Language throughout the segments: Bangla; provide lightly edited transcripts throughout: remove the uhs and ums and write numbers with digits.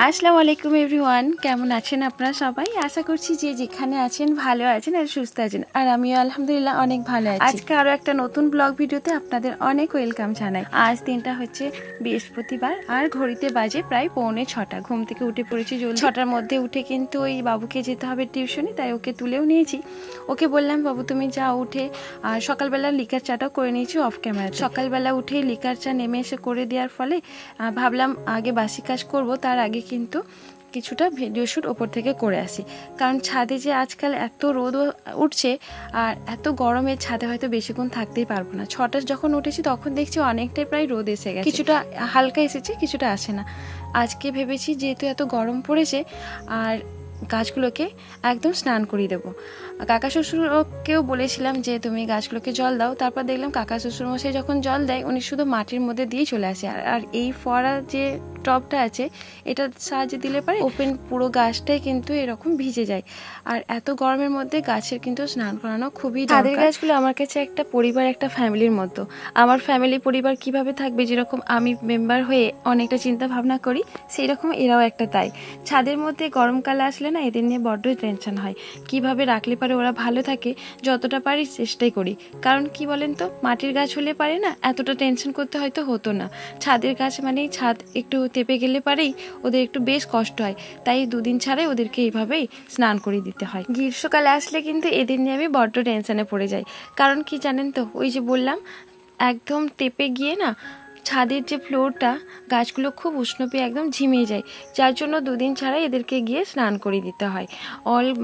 আসসালামু আলাইকুম এভরিওয়ান, কেমন আছেন আপনারা সবাই? আশা করছি যে যেখানে আছেন ভালো আছেন আর সুস্থ আছেন। আর আমিও আলহামদুলিল্লাহ অনেক ভালো আছি। আজকে আরও একটা নতুন ব্লগ ভিডিওতে আপনাদের অনেক ওয়েলকাম জানাই। আজ দিনটা হচ্ছে বৃহস্পতিবার আর ঘড়িতে বাজে প্রায় 6:45। ঘুম থেকে উঠে পড়েছি জলদি। 6টার মধ্যে উঠে কিন্তু ওই বাবুকে যেতে হবে টিউশনে, তাই ওকে তুলেও নিয়েছি। ওকে বললাম বাবু তুমি যা উঠে, আর সকালবেলা লিকার চাটাও করে নিয়েছি অফ ক্যামেরা। সকালবেলা উঠে লিকার চা নেমে এসে করে দেওয়ার ফলে ভাবলাম আগে বাসি কাজ করব, তার আগে কিন্তু কিছুটা ভিডিও শ্যুট ওপর থেকে করে আসি। কারণ ছাদে যে আজকাল এত রোদ উঠছে আর এত গরমে ছাদে হয়তো বেশিক্ষণ থাকতেই পারবো না। 6টা যখন উঠেছি তখন দেখছি অনেকটাই প্রায় রোদ এসে গেছে, কিছুটা হালকা এসেছে কিছুটা আসে না। আজকে ভেবেছি যেহেতু এত গরম পড়েছে আর গাছগুলোকে একদম স্নান করিয়ে দেবো। কাকা শ্বশুরকেও বলেছিলাম যে তুমি গাছগুলোকে জল দাও। তারপর দেখলাম কাকা শ্বশুর মশাই যখন জল দেয় উনি শুধু মাটির মধ্যে দিয়ে চলে আসে। আর এই ফোয়ারা যে টবটা আছে এটার সাহায্যে দিলে পারে ওপেন পুরো গাছটাই কিন্তু এরকম ভিজে যায়। আর এত গরমের মধ্যে গাছের কিন্তু স্নান করানো খুবই দরকার। ছাদের গাছগুলো আমার কাছে একটা পরিবার, একটা ফ্যামিলির মতো। আমার ফ্যামিলি পরিবার কিভাবে থাকবে, যেরকম আমি মেম্বার হয়ে অনেকটা চিন্তা ভাবনা করি, সেই রকম এরাও একটা তাই। ছাদের মধ্যে গরমকালে আসলে না এদের নিয়ে বড্ড টেনশন হয়, কিভাবে রাখলে পারে ওরা ভালো থাকে। যতটা পারি চেষ্টাই করি, কারণ কি বলেন তো, মাটির গাছ হলে পারে না এতটা টেনশন করতে হয়তো হতো না। ছাদের গাছ মানেই ছাদ একটু তেপে গেলে পারেই ওদের একটু বেশ কষ্ট হয়, তাই দুদিন ছাড়াই ওদেরকে এইভাবেই স্নান করিয়ে দিতে হয়। গ্রীষ্মকালে আসলে কিন্তু এদের নিয়ে আমি বড্ড টেনশনে পড়ে যাই। কারণ কি জানেন তো, ওই যে বললাম একদম তেপে গিয়ে না ছাদের যে ফ্লোরটা গাছগুলো খুব উষ্ণ পেয়ে একদম ঝিমিয়ে যায়, যার জন্য দুদিন ছাড়াই এদেরকে গিয়ে স্নান করিয়ে দিতে হয়।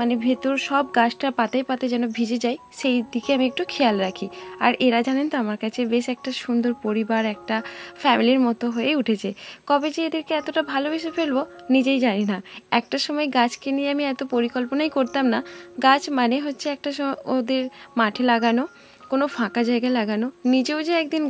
মানে ভেতর সব গাছটা পাতায় পাতায় যেন ভিজে যায়, সেই দিকে আমি একটু খেয়াল রাখি। আর এরা জানেন তো আমার কাছে বেশ একটা সুন্দর পরিবার, একটা ফ্যামিলির মতো হয়ে উঠেছে। কবে যে এদেরকে এতটা ভালোবেসে ফেলবো নিজেই জানি না। একটা সময় গাছকে নিয়ে আমি এত পরিকল্পনাই করতাম না। গাছ মানে হচ্ছে একটা ওদের মাঠে লাগানো, কোনো ফাঁকা জায়গায় লাগানো। নিজেও যে একদিন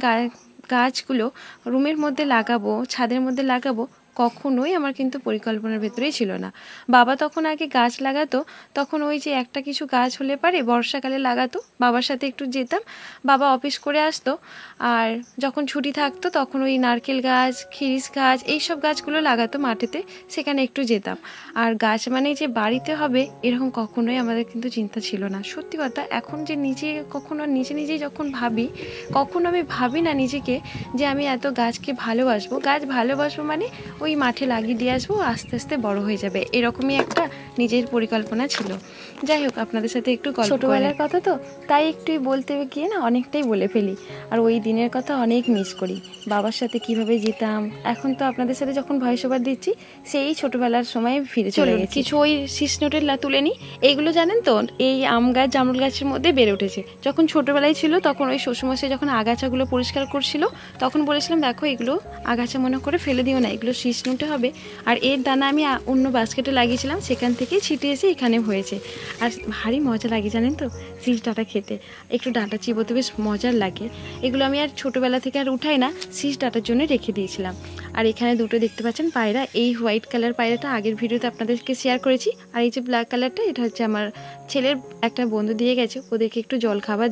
গাছগুলো রুমের মধ্যে লাগাবো, ছাদের মধ্যে লাগাবো, কখনোই আমার কিন্তু পরিকল্পনার ভেতরেই ছিল না। বাবা তখন আগে গাছ লাগাতো, তখন ওই যে একটা কিছু গাছ হলে পারে বর্ষাকালে লাগাতো, বাবার সাথে একটু যেতাম। বাবা অফিস করে আসতো আর যখন ছুটি থাকতো তখন ওই নারকেল গাছ, খিরিস গাছ, এইসব গাছগুলো লাগাতো মাঠেতে, সেখানে একটু যেতাম। আর গাছ মানে যে বাড়িতে হবে এরকম কখনোই আমাদের কিন্তু চিন্তা ছিল না। সত্যি কথা, এখন যে নিজেই যখন ভাবি, কখনো আমি ভাবি না নিজেকে যে আমি এত গাছকে ভালোবাসবো। গাছ ভালোবাসবো মানে ওই মাঠে লাগিয়ে দিয়ে আসবো, আস্তে আস্তে বড় হয়ে যাবে, এরকমই একটা নিজের পরিকল্পনা ছিল। যাই হোক, আপনাদের সাথে একটু ছোটবেলার কথা তো, তাই একটু বলতে গিয়ে না অনেকটাই বলে ফেলি। আর ওই দিনের কথা অনেক মিস করি, বাবার সাথে কিভাবে যেতাম। এখন তো আপনাদের সাথে যখন ভয়েস ওভার দিচ্ছি সেই ছোটবেলার সময় ফিরে চলে গেছি। কিছু ওই শীষ নোটের তুলে নিই। এইগুলো জানেন তো এই আম গাছ, জামরুল গাছের মধ্যে বেড়ে উঠেছে। যখন ছোটবেলায় ছিল তখন ওই শ্বশুরমশাই যখন আগাছাগুলো পরিষ্কার করছিল তখন বলেছিলাম দেখো এগুলো আগাছা মনে করে ফেলে দিও না, এগুলো শীষ নোটে হবে। আর এর দানা আমি অন্য বাস্কেটে লাগিয়েছিলাম, সেখান থেকেই ছিটে এসে এখানে হয়েছে। আর ভারী মজা লাগে জানেন তো শীষ ডাঁটা খেতে, একটু ডাঁটা চিবোতে বেশ মজার লাগে। এগুলো আমি আর ছোটোবেলা থেকে আর উঠাই না, শীষ ডাঁটার জন্য রেখে দিয়েছিলাম। আর এখানে দুটো দেখতে পাচ্ছেন পায়রা, এই হোয়াইট কালার পায়রাটা আগের ভিডিওতে আপনাদেরকে শেয়ার করেছি। আর এই যে ব্ল্যাক কালারটা, এটা হচ্ছে আমার ছেলের একটা বন্ধু দিয়ে গেছে, ওদেরকে একটু জল খাবার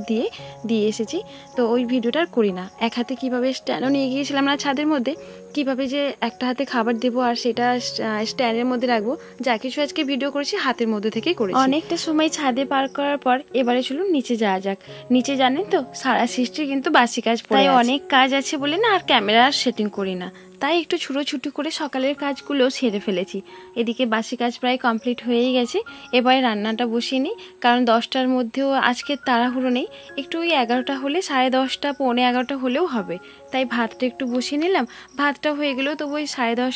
দিয়ে এসেছি। তো ওই ভিডিওটা আর করি না। এক হাতে কীভাবে স্ট্যান্ডও নিয়ে গিয়েছিলাম না ছাদের মধ্যে, কিভাবে যে একটা হাতে খাবার দেবো আর সেটা স্ট্যান্ডের মধ্যে রাখবো, যা কিছু আজকে ভিডিও করেছি হাতের মধ্যে থেকেই করেছি। অনেকটা সময় ছাদে পার করার পর এবারে চলুন নিচে যাওয়া যাক। নিচে জানেন তো সারা সৃষ্টি কিন্তু বাসি কাজ পড়ে, তাই অনেক কাজ আছে বলে না আর ক্যামেরা সেটিং করি না, তাই একটু ছুটোছুটি করে সকালের কাজগুলো সেরে ফেলেছি। এদিকে বাসি কাজ প্রায় কমপ্লিট হয়েই গেছে। এবারে রান্নাটা বসিয়ে নিই, কারণ 10টার মধ্যেও আজকে তাড়াহুড়ো নেই। একটু ওই 11টা হলে, 10:30, 11:45 হলেও হবে। তাই ভাতটা একটু বসিয়ে নিলাম। ভাতটা হয়ে গেলেও তবু ওই 10:30,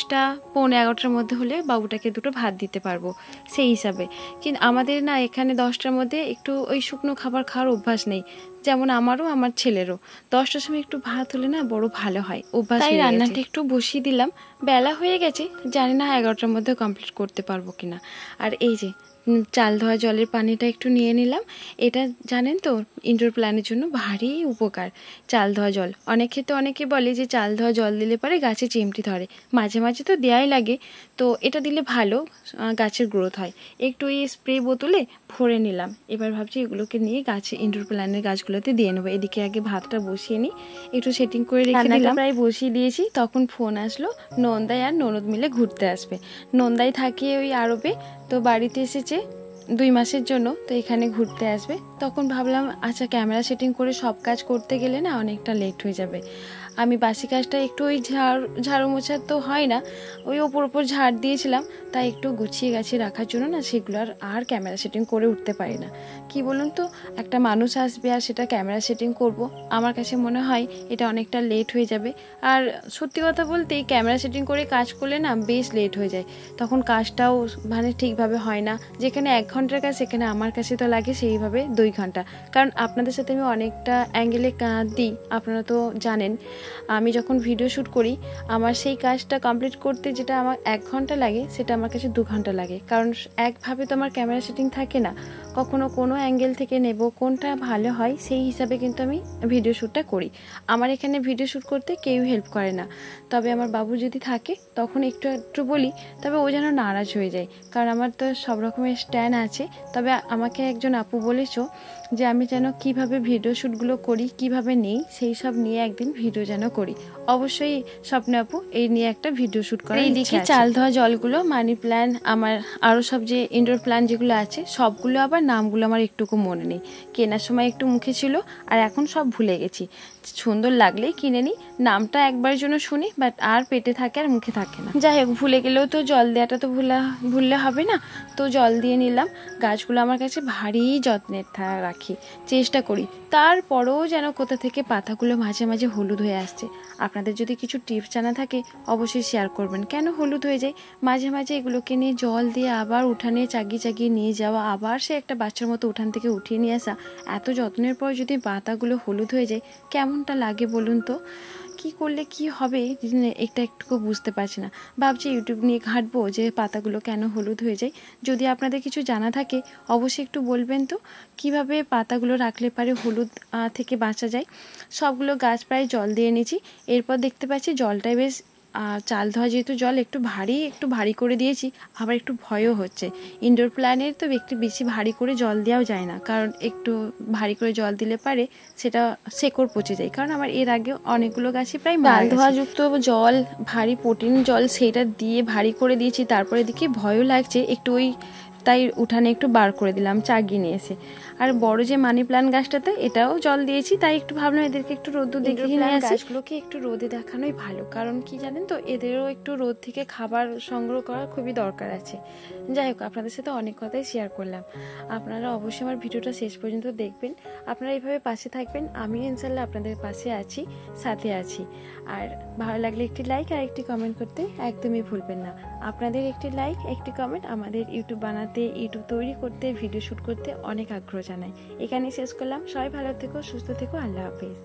11:45 মধ্যে হলে বাবুটাকে দুটো ভাত দিতে পারবো সেই হিসাবে। কিন্তু আমাদের না এখানে 10টার মধ্যে একটু ওই শুকনো খাবার খাওয়ার অভ্যাস নেই, যেমন আমারও আমার ছেলেরও। 10টার সময় একটু ভাত হলে না বড় ভালো হয় অভ্যাস। তাই রান্নাটা একটু বসিয়ে দিলাম। বেলা হয়ে গেছে, জানি না 11টার মধ্যে কমপ্লিট করতে পারবো কিনা। আর এই যে চাল ধোয়া জলের পানিটা একটু নিয়ে নিলাম। এটা জানেন তো ইনডোর প্ল্যান্টের জন্য ভারী উপকার চাল ধোয়া জল। অনেক ক্ষেত্রে অনেকে বলে যে চাল ধোয়া জল দিলে পরে গাছে চিমটি ধরে, মাঝে মাঝে তো দেওয়াই লাগে, তো এটা দিলে ভালো গাছের গ্রোথ হয়। একটু এই স্প্রে বোতলে ভরে নিলাম। এবার ভাবছি এগুলোকে নিয়ে গাছে ইনডোর প্ল্যান্টের গাছগুলোতে দিয়ে নেবো। এদিকে আগে ভাতটা বসিয়ে নিই, একটু সেটিং করে রেখে দিলাম। প্রায় বসিয়ে দিয়েছি, তখন ফোন আসলো নন্দাই আর ননদ মিলে ঘুরতে আসবে। নন্দাই থাকে ওই আরবে, তো বাড়িতে এসেছে 2 মাসের জন্য, তো এখানে ঘুরতে আসবে। তখন ভাবলাম আচ্ছা ক্যামেরা সেটিং করে সব কাজ করতে গেলে না অনেকটা লেট হয়ে যাবে। আমি বাসি কাজটা একটু ওই ঝাড়ু মোছার তো হয় না, ওই ওপর ঝাড় দিয়েছিলাম, তাই একটু গুছিয়ে গাছিয়ে রাখার জন্য না সেগুলো আর ক্যামেরা সেটিং করে উঠতে পারি না। কি বলুন তো, একটা মানুষ আসবে আর সেটা ক্যামেরা সেটিং করব, আমার কাছে মনে হয় এটা অনেকটা লেট হয়ে যাবে। আর সত্যি কথা বলতে ক্যামেরা সেটিং করে কাজ করলে না বেশ লেট হয়ে যায়, তখন কাজটাও মানে ঠিকভাবে হয় না। যেখানে 1 ঘন্টার কাজ সেখানে আমার কাছে তো লাগে সেইভাবে 2 ঘন্টা। কারণ আপনাদের সাথে আমি অনেকটা অ্যাঙ্গেলে দিই, আপনারা তো জানেন। আমি যখন ভিডিও শ্যুট করি আমার সেই কাজটা কমপ্লিট করতে যেটা আমার 1 ঘন্টা লাগে সেটা আমার কাছে 2 ঘন্টা লাগে, কারণ একভাবে তো আমার ক্যামেরা সেটিং থাকে না। কখনো কোনো অ্যাঙ্গেল থেকে নেব, কোনটা ভালো হয় সেই হিসাবে কিন্তু আমি ভিডিও শ্যুটটা করি। আমার এখানে ভিডিও শ্যুট করতে কেউ হেল্প করে না, তবে আমার বাবু যদি থাকে তখন একটু বলি, তবে ও যেন নারাজ হয়ে যায়, কারণ আমার তো সব রকমের স্ট্যান্ড আছে। তবে আমাকে একজন আপু বলেছো যে আমি যেন কিভাবে ভিডিও শ্যুটগুলো করি, কিভাবে নেই, সেই সব নিয়ে একদিন ভিডিও যেন করি। অবশ্যই স্বপ্ন আপু এই নিয়ে একটা ভিডিও শ্যুট করার ইচ্ছা আছে। চাল ধোয়া জলগুলো, মানি প্ল্যান্ট, আমার আরও সব যে ইনডোর প্ল্যান্ট যেগুলো আছে সবগুলো, আবার নামগুলো আমার একটুকু মনে নেই। কেনার সময় একটু মুখে ছিল আর এখন সব ভুলে গেছি। সুন্দর লাগলেই কিনে নিই, নামটা একবারের জন্য শুনি বাট আর পেটে থাকে আর মুখে থাকে না। যাই হোক, ভুলে গেলেও তো জল দেওয়াটা তো ভুললে হবে না, তো জল দিয়ে নিলাম। গাছগুলো আমার কাছে ভারী যত্নের রাখি, চেষ্টা করি, তারপরেও যেন কোথা থেকে পাতাগুলো মাঝে মাঝে হলুদ হয়ে আসছে। আপনাদের যদি কিছু টিপস জানা থাকে অবশ্যই শেয়ার করবেন, কেন হলুদ হয়ে যায়। মাঝে মাঝে এগুলোকে নিয়ে জল দিয়ে আবার উঠানে চাগিয়ে নিয়ে যাওয়া, আবার সে একটা বাচ্চার মতো উঠান থেকে উঠিয়ে নিয়ে আসা, এত যত্নের পর যদি পাতাগুলো হলুদ হয়ে যায় কেমনটা লাগে বলুন তো। কি করলে কি হবে এটা একটুকু বুঝতে পারছি না। ভাবছি ইউটিউব নিয়ে ঘাঁটবো যে পাতাগুলো কেন হলুদ হয়ে যায়। যদি আপনাদের কিছু জানা থাকে অবশ্যই একটু বলবেন তো, কিভাবে পাতাগুলো রাখলে পারে হলুদ থেকে বাঁচা যায়। সবগুলো গাছ প্রায় জল দিয়ে নিয়েছি, এরপর দেখতে পাচ্ছি জলটাই বেশ চাল ধোয়া যেহেতু জল একটু ভারী করে দিয়েছি, আবার একটু ভয়ও হচ্ছে। ইনডোর প্ল্যান্টের তো একটু বেশি ভারী করে জল দেওয়াও যায় না, কারণ একটু ভারী করে জল দিলে পারে সেটা শেকড় পচে যায়। কারণ আমার এর আগে অনেকগুলো গাছই প্রায় চাল ধোয়াযুক্ত জল, ভারী প্রোটিন জল, সেইটা দিয়ে ভারী করে দিয়েছি। তারপরে দেখি ভয়ও লাগছে একটু, তাই উঠানে একটু বার করে দিলাম চাগিয়ে নিয়ে এসে। আর বড় যে মানি প্ল্যান্ট গাছটাতে এটাও জল দিয়েছি, তাই একটু ভাবলাম এদেরকে একটু রোদ দেখিয়ে নিয়ে আসি। গাছগুলোকে একটু রোদে দেখানোই ভালো, কারণ কি জানেন তো, এদেরও একটু রোদ থেকে খাবার সংগ্রহ করার খুবই দরকার আছে। যাই হোক, আপনাদের সাথে অনেক কথাই শেয়ার করলাম। আপনারা অবশ্যই আমার ভিডিওটা শেষ পর্যন্ত দেখবেন, আপনারা এইভাবে পাশে থাকবেন, আমি ইনশাল্লাহ আপনাদের পাশে আছি, সাথে আছি। আর ভালো লাগলে একটি লাইক আর একটি কমেন্ট করতে একদমই ভুলবেন না। আপনাদের একটি লাইক, একটি কমেন্ট আমাদের ইউটিউব বানাতে, ইউটিউব তৈরি করতে, ভিডিও শ্যুট করতে অনেক আগ্রহ জানাই। এখানেই শেষ করলাম। সবাই ভালো থেকো, সুস্থ থেকো, আল্লাহ হাফেজ।